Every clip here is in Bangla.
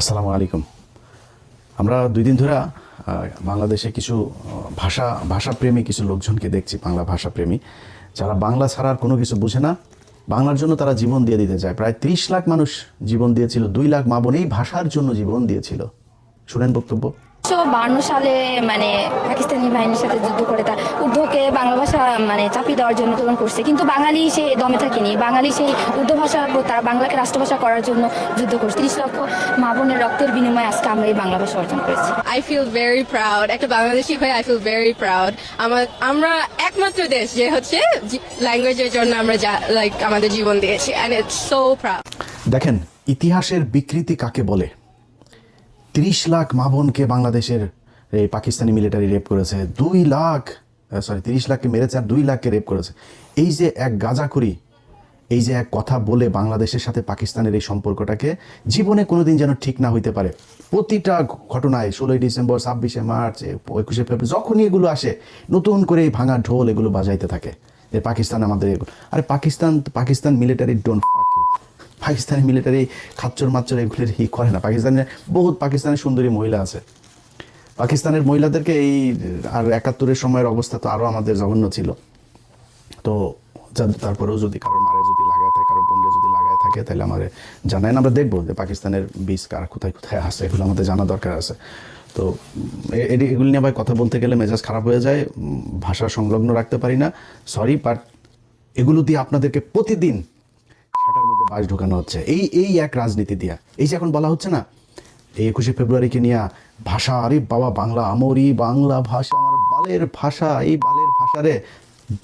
আসসালামু আলাইকুম। আমরা ২ দিন ধরে বাংলাদেশে কিছু ভাষাপ্রেমী কিছু লোকজনকে দেখছি, বাংলা ভাষাপ্রেমী যারা বাংলা ছাড়া আর কোনো কিছু বুঝে না। বাংলার জন্য তারা জীবন দিয়ে দিতে চায়। প্রায় ৩০ লাখ মানুষ জীবন দিয়েছিল, ২ লাখ মা বোন এই ভাষার জন্য জীবন দিয়েছিল। শুনেন বক্তব্য। ১৯৫২ সালে পাকিস্তানি বাহিনীর সাথে যুদ্ধ করে তার উর্দুকে বাংলা ভাষা চাপিয়ে দেওয়ার জন্য আন্দোলন করছে, কিন্তু বাঙালি সে দমে থাকেনি। বাঙালি সেই উর্দু ভাষা তার বাংলাকে রাষ্ট্রভাষা করার জন্য যুদ্ধ করছে। ৩০ লক্ষ মা বোনের রক্তের বিনিময়ে আজকে আমরা এই বাংলা ভাষা অর্জন করেছি। I feel very proud. একটা বাংলাদেশি হয়ে I feel very proud. আমরা একমাত্র দেশ যে হচ্ছে ল্যাঙ্গুয়েজের জন্য আমরা আমাদের জীবন দিয়েছি, and it's so proud. দেখেন ইতিহাসের বিকৃতি কাকে বলে। ৩০ লাখ মা বোনকে বাংলাদেশের এই পাকিস্তানি মিলিটারি রেপ করেছে, ৩০ লাখকে মেরেছে আর ২ লাখকে রেপ করেছে। এই যে এক গাঁজাখুরি, এই যে এক কথা বলে বাংলাদেশের সাথে পাকিস্তানের এই সম্পর্কটাকে জীবনে কোনোদিন যেন ঠিক না হইতে পারে। প্রতিটা ঘটনায় ১৬ই ডিসেম্বর, ২৬শে মার্চ, ২১শে ফেব্রুয়ারি যখনই এগুলো আসে নতুন করে এই ভাঙা ঢোল এগুলো বাজাইতে থাকে যে পাকিস্তান আমাদের এগুলো। আরে Pakistan military don't fuck you. Pakistani military খাচ্চর মাচ্চর এগুলোর করে না। পাকিস্তানের সুন্দরী মহিলা আছে। পাকিস্তানের মহিলাদেরকে এই আর ৭১-এর সময়ের অবস্থা তো আরও আমাদের জঘন্য ছিল। তো তারপরেও যদি কারো মারে যদি লাগায় থাকে, কারো বোনরে যদি লাগায় থাকে, তাহলে আমাদের জানায় না, আমরা দেখবো যে পাকিস্তানের বীজ কার কোথায় কোথায় আসে, এগুলো আমাদের জানা দরকার আছে। তো এগুলো নিয়ে ভাই কথা বলতে গেলে মেজাজ খারাপ হয়ে যায়, ভাষা সংলগ্ন রাখতে পারি না, সরি। বাট এগুলো দিয়ে আপনাদেরকে প্রতিদিন সেটার মধ্যে বাস ঢোকানো হচ্ছে এই এক রাজনীতি দিয়া। এই যে এখন বলা হচ্ছে না এই ২১শে ফেব্রুয়ারিকে নিয়ে ভাষা, আরে বাবা বাংলা আমরি, বাংলা ভাষা আমার বালের ভাষা, এই বালের ভাষারে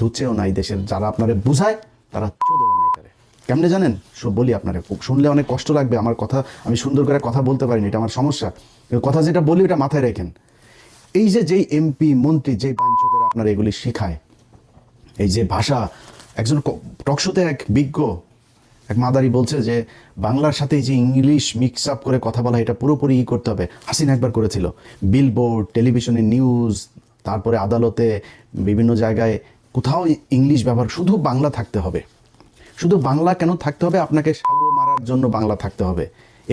দুচেও নাই দেশের যারা আপনারে বুঝায় তারা চোদেও নাই তারে। কেমনে জানেন? বলি আপনারে, শুনলে অনেক কষ্ট লাগবে আমার কথা, আমি সুন্দর করে কথা বলতে পারিনি, এটা আমার সমস্যা। কথা যেটা বলি ওটা মাথায় রেখেন। এই যে যেই এমপি মন্ত্রী যেই বাঞ্চদের আপনারা এগুলি শিখায়, এই যে ভাষা, একজন টকশোতে এক বিজ্ঞ এক মাদারি বলছে যে বাংলার সাথে যে ইংলিশ মিক্স আপ করে কথা বলা এটা পুরোপুরি করতে হবে। হাসিনা একবার করেছিল, বিলবোর্ড, টেলিভিশনে নিউজ, তারপরে আদালতে, বিভিন্ন জায়গায় কোথাও ইংলিশ ব্যবহার, শুধু বাংলা থাকতে হবে। শুধু বাংলা কেন থাকতে হবে? আপনাকে সাগো মারার জন্য বাংলা থাকতে হবে।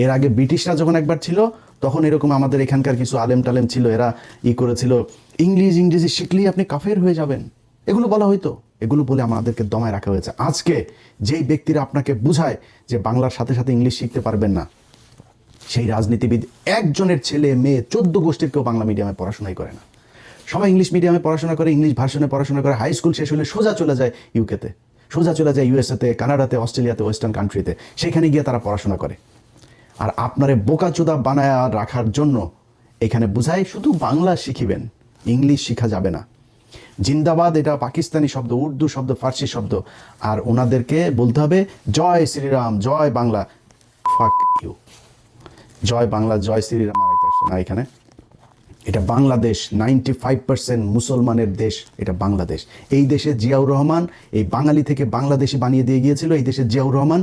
এর আগে ব্রিটিশরা যখন একবার ছিল তখন এরকম আমাদের এখানকার কিছু আলেম টালেম ছিল, এরা করেছিল ইংরেজি শিখলেই আপনি কাফের হয়ে যাবেন, এগুলো বলা হয়তো। এগুলো বলে আমাদেরকে দমায় রাখা হয়েছে। আজকে যেই ব্যক্তিরা আপনাকে বুঝায় যে বাংলার সাথে সাথে ইংলিশ শিখতে পারবেন না, সেই রাজনীতিবিদ একজনের ছেলে মেয়ে ১৪ গোষ্ঠীর কেউ বাংলা মিডিয়ামে পড়াশোনাই করে না। সবাই ইংলিশ মিডিয়ামে পড়াশোনা করে, ইংলিশ ভার্সনে পড়াশোনা করে, হাই স্কুল শেষ হলে সোজা চলে যায় ইউকেতে, সোজা চলে যায় ইউএসএতে, কানাডাতে, অস্ট্রেলিয়াতে, ওয়েস্টার্ন কান্ট্রিতে, সেখানে গিয়ে তারা পড়াশোনা করে। আর আপনারে বোকাচোদা বানায় রাখার জন্য এখানে বুঝায় শুধু বাংলা শিখিবেন, ইংলিশ শিখা যাবে না। জিন্দাবাদ এটা পাকিস্তানি শব্দ, উর্দু শব্দ, ফার্সি শব্দ, আর ওনাদেরকে বলতে হবে জয় শ্রীরাম, জয় বাংলা। Fuck you. জয় বাংলা, জয় শ্রীরাম আর আসছে না এখানে। এটা বাংলাদেশ, 95% মুসলমানের দেশ এটা বাংলাদেশ। এই দেশে জিয়াউর রহমান এই বাঙালি থেকে বাংলাদেশে বানিয়ে দিয়ে গিয়েছিল। এই দেশে জিয়াউর রহমান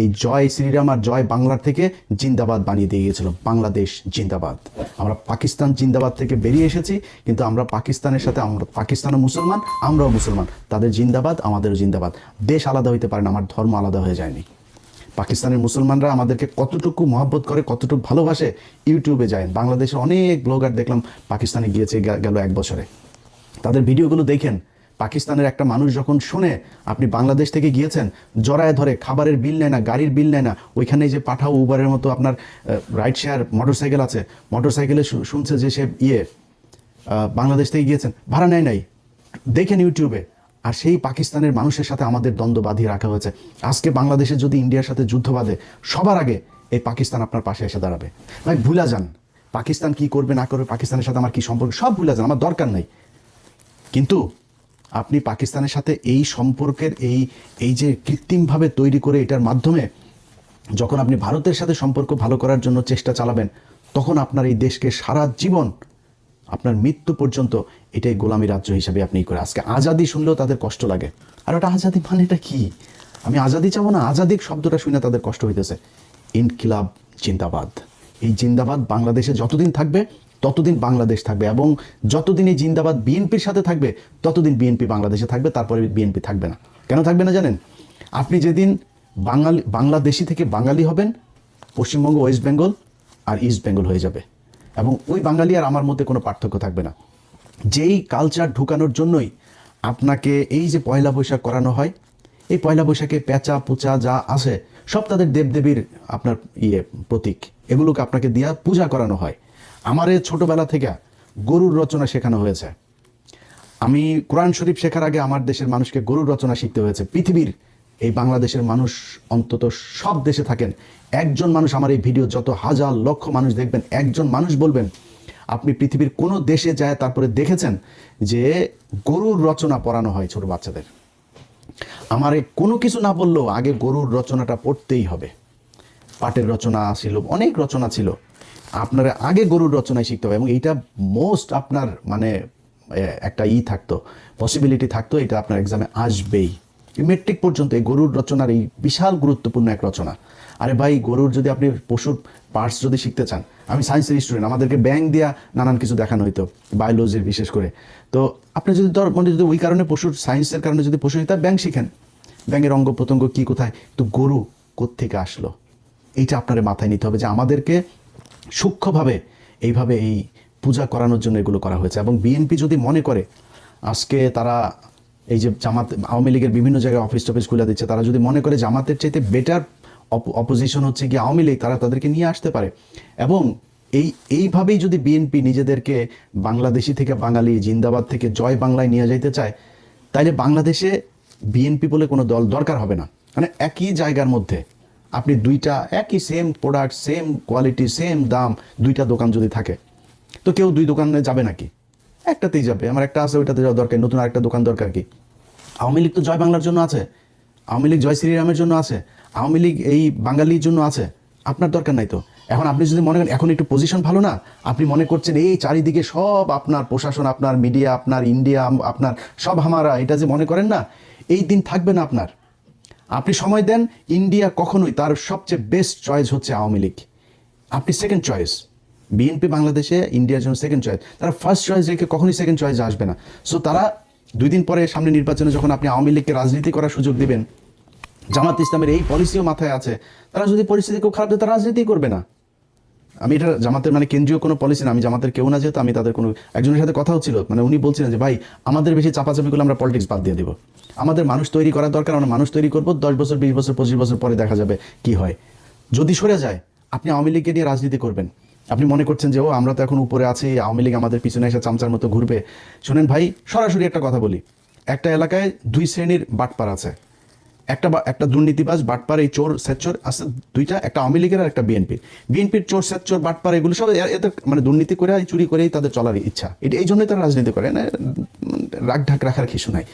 এই জয় শ্রীরাম আর জয় বাংলার থেকে জিন্দাবাদ বানিয়ে দিয়ে গিয়েছিল। বাংলাদেশ জিন্দাবাদ। আমরা পাকিস্তান জিন্দাবাদ থেকে বেরিয়ে এসেছি, কিন্তু আমরা পাকিস্তানের সাথে, আমরা পাকিস্তানও মুসলমান, আমরাও মুসলমান, তাদের জিন্দাবাদ আমাদেরও জিন্দাবাদ। দেশ আলাদা হইতে পারে না, আমার ধর্ম আলাদা হয়ে যায়নি। পাকিস্তানের মুসলমানরা আমাদেরকে কতটুকু মহব্বত করে, কতটুকু ভালোবাসে, ইউটিউবে যায়। বাংলাদেশে অনেক ব্লগার দেখলাম পাকিস্তানে গিয়েছে গেল 1 বছরে, তাদের ভিডিওগুলো দেখেন। পাকিস্তানের একটা মানুষ যখন শুনে আপনি বাংলাদেশ থেকে গিয়েছেন, জড়ায় ধরে, খাবারের বিল নেয় না, গাড়ির বিল নেয় না। ওইখানে যে পাঠাও উবারের মতো আপনার রাইড শেয়ার মোটরসাইকেল আছে, মোটরসাইকেলে শুনছে যে সে বাংলাদেশ থেকে গিয়েছেন, ভাড়া নেয় নাই, দেখেন ইউটিউবে। আর সেই পাকিস্তানের মানুষের সাথে আমাদের দ্বন্দ্ব বাঁধিয়ে রাখা হয়েছে। আজকে বাংলাদেশে যদি ইন্ডিয়ার সাথে যুদ্ধ বাঁধে, সবার আগে এই পাকিস্তান আপনার পাশে এসে দাঁড়াবে। ভাই ভুলা যান পাকিস্তান কি করবে না করবে, পাকিস্তানের সাথে আমার কি সম্পর্ক, সব ভুলা যান, আমার দরকার নাই। কিন্তু আপনি পাকিস্তানের সাথে এই সম্পর্কের এই যে কৃত্রিমভাবে তৈরি করে এটার মাধ্যমে যখন আপনি ভারতের সাথে সম্পর্ক ভালো করার জন্য চেষ্টা চালাবেন, তখন আপনার এই দেশকে সারা জীবন, আপনার মৃত্যু পর্যন্ত এটাই গোলামী রাজ্য হিসাবে আপনি করে। আজকে আজাদি শুনলেও তাদের কষ্ট লাগে। আর ওটা আজাদি মানে এটা কি? আমি আজাদি চাবো না, আজাদির শব্দটা শুনে তাদের কষ্ট হইতেছে। ইনকিলাব জিন্দাবাদ। এই জিন্দাবাদ বাংলাদেশে যতদিন থাকবে ততদিন বাংলাদেশ থাকবে, এবং যতদিন এই জিন্দাবাদ বিএনপির সাথে থাকবে ততদিন বিএনপি বাংলাদেশে থাকবে, তারপরে বিএনপি থাকবে না। কেন থাকবে না জানেন? আপনি যেদিন বাংলাদেশি থেকে বাঙালি হবেন, পশ্চিমবঙ্গ, ওয়েস্ট বেঙ্গল, আর ইস্ট বেঙ্গল হয়ে যাবে, এবং ওই বাঙালি আর আমার মধ্যে কোনো পার্থক্য থাকবে না। যেই কালচার ঢুকানোর জন্যই আপনাকে এই যে পয়লা বৈশাখ করানো হয়, এই পয়লা বৈশাখে পেঁচা পূচা যা আছে সব তাদের দেবদেবীর আপনার প্রতীক, এগুলোকে আপনাকে দিয়া পূজা করানো হয়। আমারে ছোটবেলা থেকে গরুর রচনা শেখানো হয়েছে। আমি কোরআন শরীফ শেখার আগে আমার দেশের মানুষকে গরুর রচনা শিখতে হয়েছে। পৃথিবীর এই বাংলাদেশের মানুষ, অন্তত সব দেশে থাকেন, একজন মানুষ আমার এই ভিডিও যত হাজার লক্ষ মানুষ দেখবেন, একজন মানুষ বলবেন আপনি পৃথিবীর কোনো দেশে যায় তারপরে দেখেছেন যে গরুর রচনা পড়ানো হয় ছোট বাচ্চাদের। আমার কোনো কিছু না বললেও আগে গরুর রচনাটা পড়তেই হবে। পাটের রচনা ছিল, অনেক রচনা ছিল, আপনারা আগে গরুর রচনায় শিখতে হবে। এবং এইটা মোস্ট আপনার মানে একটা থাকতো, পসিবিলিটি থাকতো, এটা আপনার এক্সামে আসবেই। মেট্রিক পর্যন্ত এই গরুর রচনার এই বিশাল গুরুত্বপূর্ণ এক রচনা। আরে ভাই, গরুর যদি আপনি পশুর পার্টস যদি শিখতে চান, আমি সায়েন্সের স্টুডেন্ট, আমাদেরকে ব্যাং দিয়া নানান কিছু দেখানো হইতো, বায়োলজির বিশেষ করে। তো আপনি যদি মানে যদি ওই কারণে পশুর সায়েন্সের কারণে যদি পশু হিতা ব্যাং শিখেন, ব্যাঙের অঙ্গ প্রত্যঙ্গ কী কোথায়, তো গরু কোত্থেকে আসলো, এইটা আপনার মাথায় নিতে হবে যে আমাদেরকে সূক্ষ্মভাবে এইভাবে এই পূজা করানোর জন্য এগুলো করা হয়েছে। এবং বিএনপি যদি মনে করে আজকে তারা এই যে জামাত, আওয়ামী লীগের বিভিন্ন জায়গায় অফিস টফিস খুলে দিচ্ছে, তারা যদি মনে করে জামাতের চাইতে বেটার অপোজিশন হচ্ছে কি আওয়ামী লীগ, তারা তাদেরকে নিয়ে আসতে পারে। এবং এইভাবেই যদি বিএনপি নিজেদেরকে বাংলাদেশি থেকে বাঙালি, জিন্দাবাদ থেকে জয় বাংলায় নিয়ে যাইতে চায়, তাইলে বাংলাদেশে বিএনপি বলে কোনো দল দরকার হবে না। মানে একই জায়গার মধ্যে আপনি দুইটা একই same product, same quality, same দাম, দুইটা দোকান যদি থাকে, তো কেউ দুই দোকানে যাবে নাকি? একটাতেই যাবে। আমার একটা আছে, ওইটাতে যাওয়া দরকার, নতুন আরেকটা দোকান দরকার কি? আওয়ামী লীগ তো জয় বাংলার জন্য আছে, আওয়ামী লীগ জয় শ্রীরামের জন্য আছে, আওয়ামী লীগ এই বাঙালির জন্য আছে, আপনার দরকার নাই তো। এখন আপনি যদি মনে করেন এখন একটু পজিশন ভালো না, আপনি মনে করছেন এই চারিদিকে সব আপনার প্রশাসন, আপনার মিডিয়া, আপনার ইন্ডিয়া, আপনার সব হামারা, এটা যে মনে করেন না, এই দিন থাকবে না আপনার। আপনি সময় দেন, ইন্ডিয়া কখনোই তার সবচেয়ে বেস্ট চয়েস হচ্ছে আওয়ামী লীগ, আপনি সেকেন্ড চয়েস। বিএনপি বাংলাদেশে ইন্ডিয়ার জন্য সেকেন্ড চয়েস, তারা ফার্স্ট চয়েস রেখে কখনোই সেকেন্ড চয়েসে আসবে না। সো তারা 2 দিন পরে সামনে নির্বাচনে যখন আপনি আওয়ামী লীগকে রাজনীতি করার সুযোগ দিবেন, জামাত ইসলামের এই পলিসিও মাথায় আছে, তারা যদি পরিস্থিতি খুব খারাপ, তারা রাজনীতি করবে না। আমি এটা জামাতের মানে কেন্দ্রীয় কোনো পলিসি না, আমি জামাতের কেউ না, যেহেতু আমি তাদের কোনো একজনের সাথে কথা হচ্ছিল, মানে উনি বলছিলেন যে ভাই আমাদের বেশি চাপাচাপিগুলো আমরা পলিটিক্স বাদ দিয়ে দেবো, আমাদের মানুষ তৈরি করা দরকার, আমরা মানুষ তৈরি করবো, 10 বছর 20 বছর 25 বছর পরে দেখা যাবে কি হয়। যদি সরে যায়, আপনি আওয়ামী লীগকে নিয়ে রাজনীতি করবেন, আপনি মনে করছেন যে ও আমরা তো এখন উপরে আছি, আওয়ামী লীগ আমাদের পিছনে এসে চামচার মতো ঘুরবে। শোনেন ভাই, সরাসরি একটা কথা বলি, একটা এলাকায় 2 শ্রেণীর বাটপার আছে, একটা দুর্নীতিবাজ বাটপার, এই চোর সেচ্চোর আছে দুইটা, একটা আওয়ামী লীগের আর একটা বিএনপির চোর সেচ্চোর বাটপার, এগুলো সব এদের মানে দুর্নীতি করে চুরি করেই তাদের চলার ইচ্ছা, এই জন্যই তারা রাজনীতি করে না, রাগ ঢাক রাখার কিছু নাই।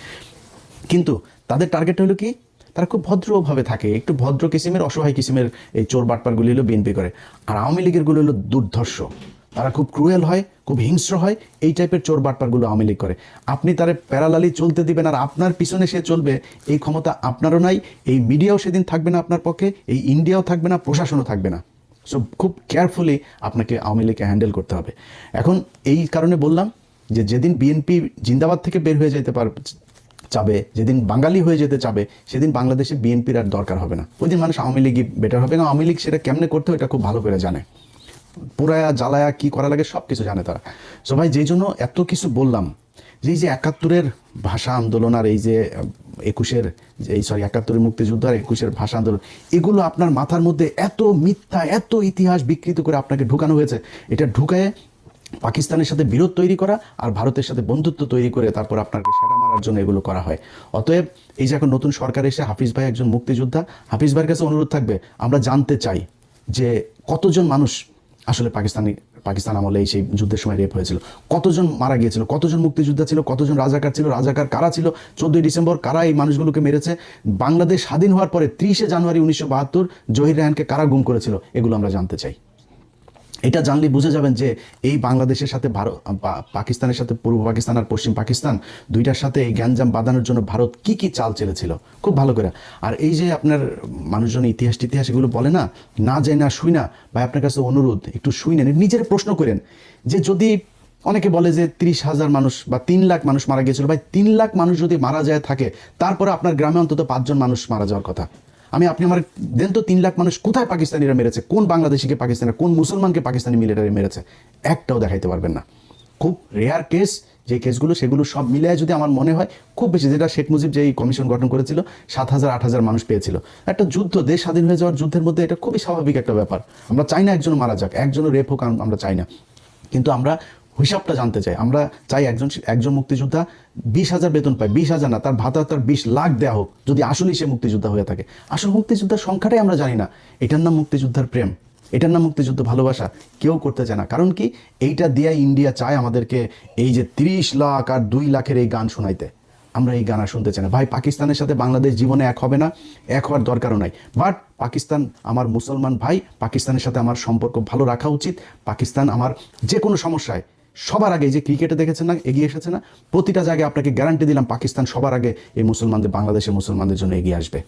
কিন্তু তাদের টার্গেট হলো কি, তারা খুব ভদ্রভাবে থাকে, একটু ভদ্র কিসিমের, অসহায় কিসিমের এই চোর বাটপারগুলি হলো বিএনপি করে। আর আওয়ামী লীগেরগুলো হলো দুর্ধর্ষ, তারা খুব ক্রুয়েল হয়, খুব হিংস্র হয়, এই টাইপের চোর বাটপারগুলো আওয়ামী লীগ করে। আপনি তারে প্যারালালি চলতে দিবেন, আর আপনার পিছনে সে চলবে, এই ক্ষমতা আপনারও নাই, এই মিডিয়াও সেদিন থাকবে না আপনার পক্ষে, এই ইন্ডিয়াও থাকবে না, প্রশাসনও থাকবে না। সো খুব কেয়ারফুলি আপনাকে আওয়ামী লীগকে হ্যান্ডেল করতে হবে। এখন এই কারণে বললাম যে যেদিন বিএনপি জিন্দাবাদ থেকে বের হয়ে যেতে চাবে, যেদিন বাঙালি হয়ে যেতে চাবে, সেদিন বাংলাদেশে বিএনপির আর দরকার হবে না, ওই দিন মানুষ আওয়ামী লীগই বেটার হবে। না, আওয়ামী লীগ সেটা কেমনে করতে হয় এটা খুব ভালো করে জানে, পুরায়া জ্বালায়া কি করা লাগে সব কিছু জানে তারা। সো ভাই, যেই জন্য এত কিছু বললাম, যে এই যে 71-এর ভাষা আন্দোলন আর এই যে 71-এর মুক্তিযুদ্ধ আর 21-এর ভাষা আন্দোলন, এগুলো আপনার মাথার মধ্যে এত মিথ্যা, এত ইতিহাস বিকৃত করে আপনাকে ঢুকানো হয়েছে। এটা ঢুকায় পাকিস্তানের সাথে বিরোধ তৈরি করা আর ভারতের সাথে বন্ধুত্ব তৈরি করে তারপর আপনাকে সেটা মারার জন্য এগুলো করা হয়। অতএব এই যে এখন নতুন সরকার এসে, হাফিজ ভাই একজন মুক্তিযোদ্ধা, হাফিজ ভাইয়ের কাছে অনুরোধ থাকবে, আমরা জানতে চাই যে কতজন মানুষ আসলে পাকিস্তান আমলে সেই যুদ্ধের সময় রেপ হয়েছিল, কতজন মারা গিয়েছিল, কতজন মুক্তিযোদ্ধা ছিল, কতজন রাজাকার ছিল, রাজাকার কারা ছিল, 14ই ডিসেম্বর কারা এই মানুষগুলোকে মেরেছে, বাংলাদেশ স্বাধীন হওয়ার পরে 30শে জানুয়ারি 1972 জহির রায়হানকে কারা গুম করেছিল, এগুলো আমরা জানতে চাই। এটা জানলে বুঝে যাবেন যে এই বাংলাদেশের সাথে পাকিস্তানের সাথে পূর্ব পাকিস্তান আর পশ্চিম পাকিস্তান দুইটার সাথে এই গ্যাঞ্জাম বাঁধানোর জন্য ভারত কি কি চাল চেলেছিল খুব ভালো করে। আর এই যে আপনার মানুষজন ইতিহাস এগুলো বলে না যায় না শুই না ভাই, আপনার কাছে অনুরোধ, একটু শুই নেন, নিজের প্রশ্ন করেন যে যদি অনেকে বলে যে 30,000 মানুষ বা 3 লাখ মানুষ মারা গিয়েছিল, ভাই 3 লাখ মানুষ যদি মারা যায় থাকে, তারপরে আপনার গ্রামে অন্তত 5 জন মানুষ মারা যাওয়ার কথা। আপনি আমার দেন তো 3 লাখ মানুষ কোথায় পাকিস্তানিরা মেরেছে, কোন বাংলাদেশিকে পাকিস্তানিরা, কোন মুসলমানকে পাকিস্তানি মিলিটারি মেরেছে, একটাও দেখাইতে পারবেন না। খুব রেয়ার কেস যে কেসগুলো, সেগুলো সব মিলিয়ে যদি আমার মনে হয় খুব বেশি, যেটা শেখ মুজিব যে কমিশন গঠন করেছিল 7,000-8,000 মানুষ পেয়েছিল, একটা যুদ্ধ, দেশ স্বাধীন হয়ে যাওয়ার যুদ্ধের মধ্যে এটা খুবই স্বাভাবিক একটা ব্যাপার। আমরা চাই না একজন মারা যাক, একজনও রেপ হোক, আমরা চাই না, কিন্তু আমরা হিসাবটা জানতে চাই। আমরা চাই একজন মুক্তিযোদ্ধা 20,000 বেতন পায়, 20,000 না, তার ভাতা তার 20 লাখ দেওয়া হোক, যদি আসলেই সে মুক্তিযোদ্ধা হয়ে থাকে। আসল মুক্তিযোদ্ধার সংখ্যাটাই আমরা জানি না। এটার নাম মুক্তিযোদ্ধার প্রেম, এটার নাম মুক্তিযুদ্ধ ভালোবাসা কেউ করতে চায় না। কারণ কি, এইটা দিয়ে ইন্ডিয়া চায় আমাদেরকে এই যে 30 লাখ আর 2 লাখের এই গান শোনাইতে। আমরা এই গান আর শুনতে চাই না ভাই। পাকিস্তানের সাথে বাংলাদেশ জীবনে এক হবে না, এক হওয়ার দরকারও নাই। বাট পাকিস্তান আমার মুসলমান ভাই, পাকিস্তানের সাথে আমার সম্পর্ক ভালো রাখা উচিত। পাকিস্তান আমার যে কোনো সমস্যায় সবার আগে, যে ক্রিকেটে দেখেছেন না এগিয়ে এসেছে না, প্রতিটা জায়গায় আপনাকে গ্যারান্টি দিলাম পাকিস্তান সবার আগে এই বাংলাদেশের মুসলমানদের জন্য এগিয়ে আসবে।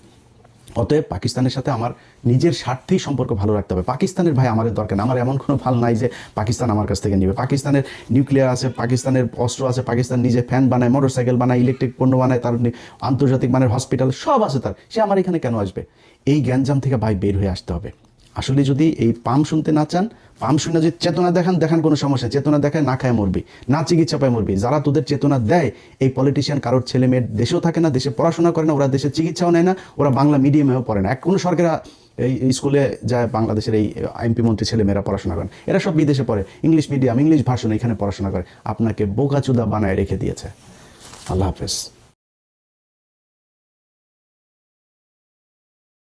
অতএব পাকিস্তানের সাথে আমার নিজের স্বার্থেই সম্পর্ক ভালো রাখতে হবে। পাকিস্তানের ভাই আমাদের দরকার না। আমার এমন কোনো ভাল নাই যে পাকিস্তান আমার কাছ থেকে নেবে। পাকিস্তানের নিউক্লিয়ার আছে, পাকিস্তানের অস্ত্র আছে, পাকিস্তান নিজে ফ্যান বানায়, মোটরসাইকেল বানায়, ইলেকট্রিক পণ্য বানায়, তার আন্তর্জাতিক মানের হসপিটাল সব আছে তার। সে আমার এখানে কেন আসবে? এই গ্যাঞ্জাম থেকে ভাই বের হয়ে আসতে হবে। আসলে যদি এই পাম শুনতে না চান, পাম শুনে যদি চেতনা দেখান কোনো সমস্যা, চেতনা দেখায় না খায় মরবি, না চিকিৎসা পায় মরবি। যারা তোদের চেতনা দেয়, এই পলিটিশিয়ান কারোর ছেলে মেয়ের দেশেও থাকে না, দেশে পড়াশোনা করে না, ওরা দেশে চিকিৎসাও নেয় না, ওরা বাংলা মিডিয়ামেও পড়ে না। কোনো সরকার এই স্কুলে যায় বাংলাদেশের এই এমপি মন্ত্রী ছেলে মেয়েরা পড়াশোনা করেন, এরা সব বিদেশে পড়ে, ইংলিশ মিডিয়াম, ইংলিশ ভাষণ, এখানে পড়াশোনা করে। আপনাকে বোকাচুদা বানায় রেখে দিয়েছে। আল্লাহ হাফেজ।